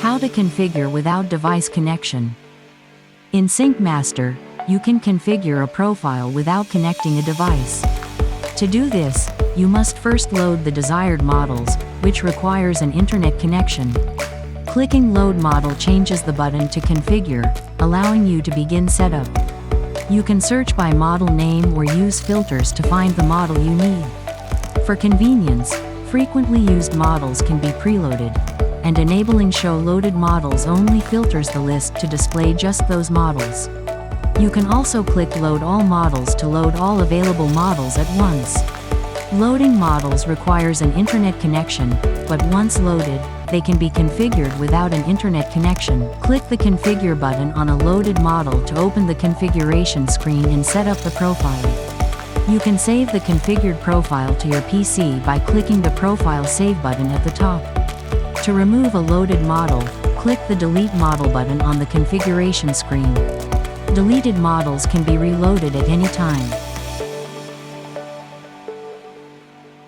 How to configure without device connection. In SyncMaster, you can configure a profile without connecting a device. To do this, you must first load the desired models, which requires an internet connection. Clicking Load Model changes the button to Configure, allowing you to begin setup. You can search by model name or use filters to find the model you need. For convenience, frequently used models can be preloaded, and enabling Show Loaded Models only filters the list to display just those models. You can also click Load All Models to load all available models at once. Loading models requires an internet connection, but once loaded, they can be configured without an internet connection. Click the Configure button on a loaded model to open the configuration screen and set up the profile. You can save the configured profile to your PC by clicking the Profile Save button at the top. To remove a loaded model, click the Delete Model button on the configuration screen. Deleted models can be reloaded at any time.